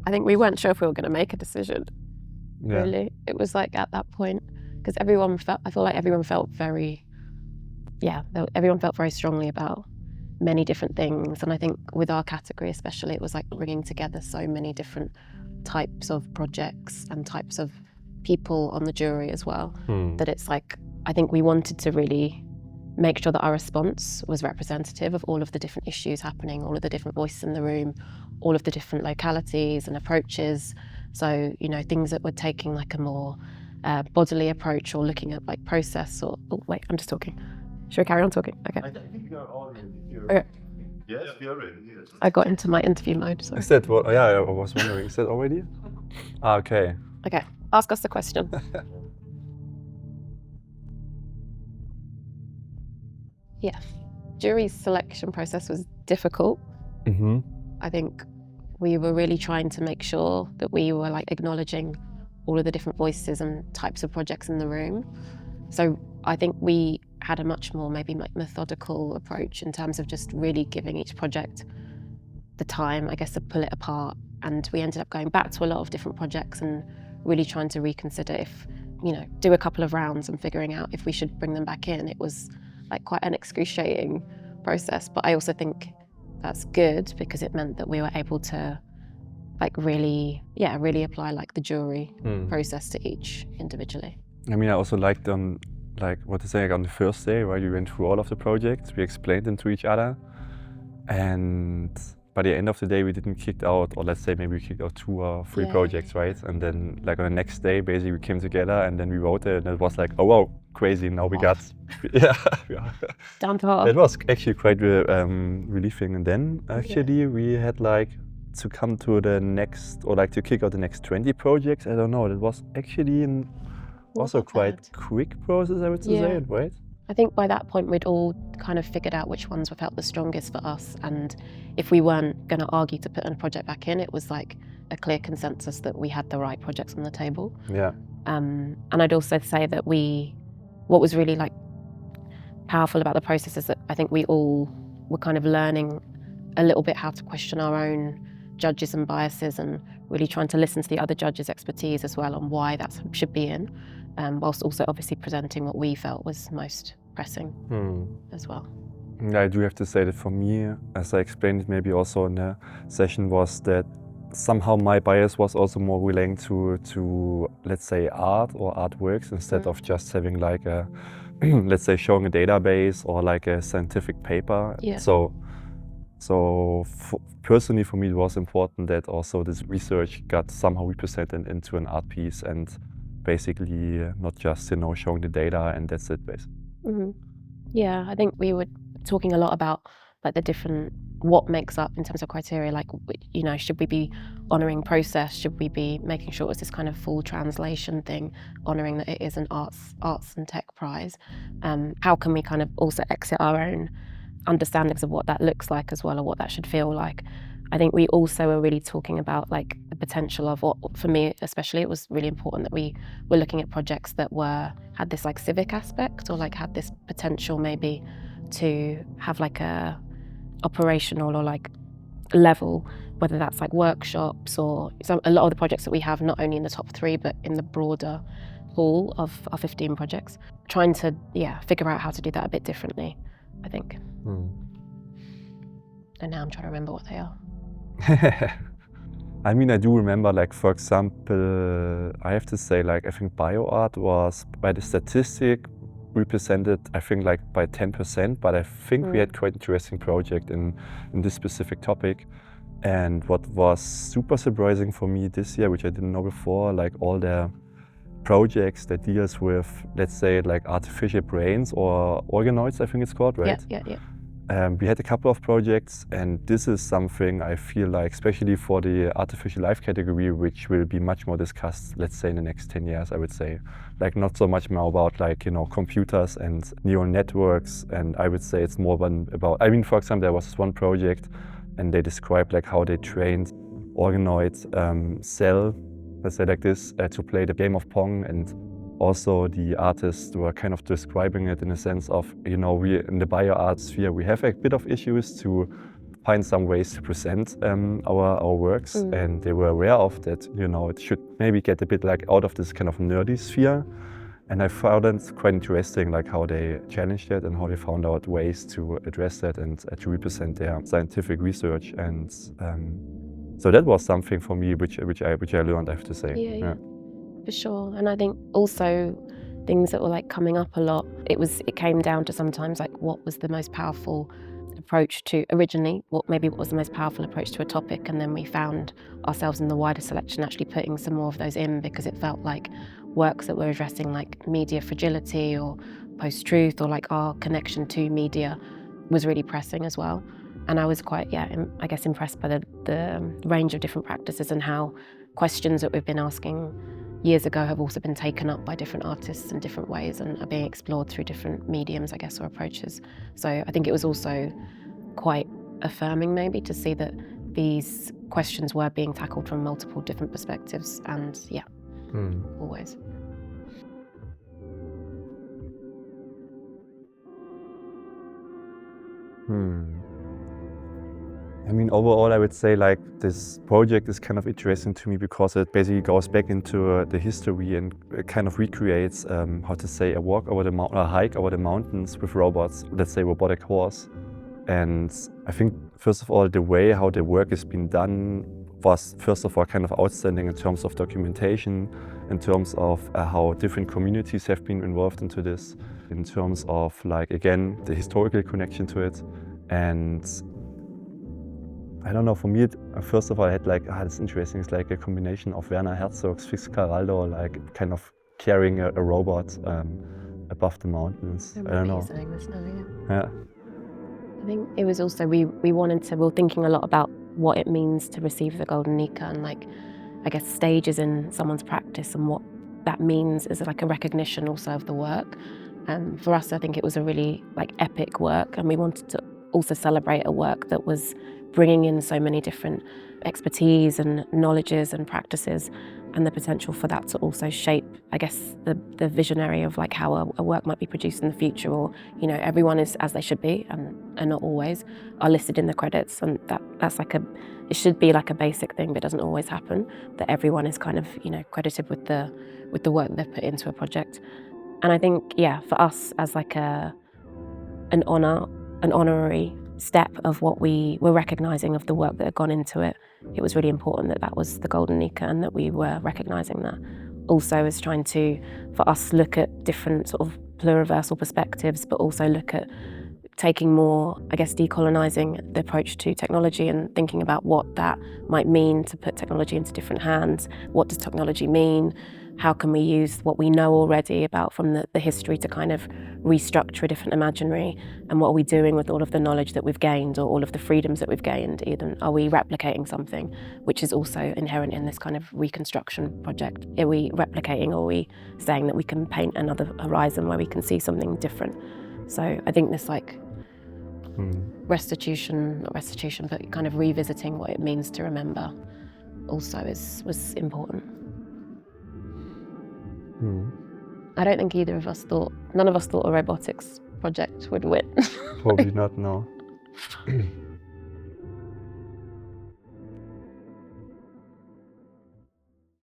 I think we weren't sure if we were going to make a decision. Yeah. Really, it was like at that point because everyone felt. I feel like everyone felt very, everyone felt very strongly about many different things, and I think with our category especially, it was like bringing together so many different types of projects and types of people on the jury as well. That it's like I think we wanted to really make sure that our response was representative of all of the different issues happening, all of the different voices in the room, all of the different localities and approaches. So, you know, things that were taking like a more bodily approach or looking at like process or, oh wait, I'm just talking. Should we carry on talking? Okay. I think we are all ready. Okay. Yes, we are ready. Yes. I got into my interview mode, sorry. Is that what? Yeah, I was wondering. Is that already? Okay. Okay, ask us the question. Yeah, jury's selection process was difficult. I think we were really trying to make sure that we were like acknowledging all of the different voices and types of projects in the room. So I think we had a much more maybe like methodical approach in terms of just really giving each project the time, I guess, to pull it apart. And we ended up going back to a lot of different projects and really trying to reconsider if, you know, do a couple of rounds and figuring out if we should bring them back in. It was like quite an excruciating process, but I also think that's good because it meant that we were able to like really apply like the jury process to each individually. I mean, I also liked on like what to say, like on the first day, right? We went through all of the projects, we explained them to each other, and by the end of the day, we didn't kick out, or let's say maybe we kicked out 2 or 3 projects, right? And then like on the next day, basically we came together and then we wrote it, and it was like, oh wow, crazy! Now we got, down to earth. It was actually quite relieving. And then actually we had like to come to the next, or like to kick out the next 20 projects. I don't know. It was actually also quite quick process, I would say, right? I think by that point we'd all kind of figured out which ones felt the strongest for us, and if we weren't going to argue to put a project back in, it was like a clear consensus that we had the right projects on the table. Yeah. And I'd also say that what was really like powerful about the process is that I think we all were kind of learning a little bit how to question our own judges and biases, and really trying to listen to the other judges' expertise as well on why that should be in, whilst also obviously presenting what we felt was most pressing as well. I do have to say that for me, as I explained it maybe also in the session, was that somehow my bias was also more relating to let's say art or artworks instead of just having like a let's say showing a database or like a scientific paper. Yeah. So personally for me it was important that also this research got somehow represented into an art piece, and basically not just showing the data and that's it basically. Yeah, I think we were talking a lot about like the different, what makes up in terms of criteria, like, you know, should we be honouring process, should we be making sure it's this kind of full translation thing, honouring that it is an arts and tech prize. How can we kind of also exit our own understandings of what that looks like as well, or what that should feel like. I think we also were really talking about like the potential of what, for me especially, it was really important that we were looking at projects that had this like civic aspect, or like had this potential maybe to have like a operational or like level, whether that's like workshops or a lot of the projects that we have, not only in the top 3 but in the broader pool of our 15 projects, trying to figure out how to do that a bit differently, I think. And now I'm trying to remember what they are. I mean, I do remember, like, for example, I have to say, like, I think bioart was, by the statistic, represented, I think, like, by 10%, but I think we had quite an interesting project in this specific topic. And what was super surprising for me this year, which I didn't know before, like, all the projects that deals with, let's say, like, artificial brains or organoids, I think it's called, right? Yeah. We had a couple of projects, and this is something I feel like, especially for the artificial life category, which will be much more discussed, let's say, in the next 10 years, I would say. Like, not so much more about, like, you know, computers and neural networks, and I would say it's more about, I mean, for example, there was this one project, and they described, like, how they trained organoid cell, let's say like this, to play the game of Pong, and also the artists were kind of describing it in a sense of, you know, we in the bioart sphere, we have a bit of issues to find some ways to present our works, and they were aware of that. You know, it should maybe get a bit like out of this kind of nerdy sphere. And I found it quite interesting, like how they challenged it and how they found out ways to address that and to represent their scientific research. And so that was something for me which I learned, I have to say. Yeah, for sure. And I think also things that were like coming up a lot, it came down to sometimes like what was the most powerful approach to originally, what was the most powerful approach to a topic, and then we found ourselves in the wider selection actually putting some more of those in because it felt like works that were addressing like media fragility or post-truth or like our connection to media was really pressing as well. And I was quite, I guess impressed by the range of different practices and how questions that we've been asking years ago have also been taken up by different artists in different ways and are being explored through different mediums, I guess, or approaches. So I think it was also quite affirming maybe to see that these questions were being tackled from multiple different perspectives, and always. I mean, overall, I would say like this project is kind of interesting to me because it basically goes back into the history and it kind of recreates, how to say, a walk over the mountain, a hike over the mountains with robots, let's say robotic horse. And I think, first of all, the way how the work has been done was, first of all, kind of outstanding in terms of documentation, in terms of how different communities have been involved into this, in terms of, like, again, the historical connection to it. And I don't know, for me, first of all, I had like, it's interesting, it's like a combination of Werner Herzog's Fitzcarraldo, like kind of carrying a robot above the mountains. I don't know. Yeah. I think it was also, we were thinking a lot about what it means to receive the Golden Nika and like, I guess, stages in someone's practice and what that means as like a recognition also of the work. For us, I think it was a really like epic work, and we wanted to also celebrate a work that was bringing in so many different expertise and knowledges and practices, and the potential for that to also shape, I guess, the visionary of like how a work might be produced in the future, or, you know, everyone is as they should be and not always are listed in the credits, and that's like it should be like a basic thing, but it doesn't always happen that everyone is kind of, you know, credited with the work that they've put into a project. And I think, for us as like an honorary step of what we were recognising of the work that had gone into it, it was really important that was the Golden Nika and that we were recognising that. Also as trying to, for us, look at different sort of pluriversal perspectives, but also look at taking more, I guess, decolonising the approach to technology and thinking about what that might mean to put technology into different hands. What does technology mean? How can we use what we know already about from the history to kind of restructure a different imaginary? And what are we doing with all of the knowledge that we've gained, or all of the freedoms that we've gained? Either are we replicating something, which is also inherent in this kind of reconstruction project? Are we replicating, or are we saying that we can paint another horizon where we can see something different? So I think this like not restitution, but kind of revisiting what it means to remember also was important. I don't think none of us thought a robotics project would win. Probably not, no.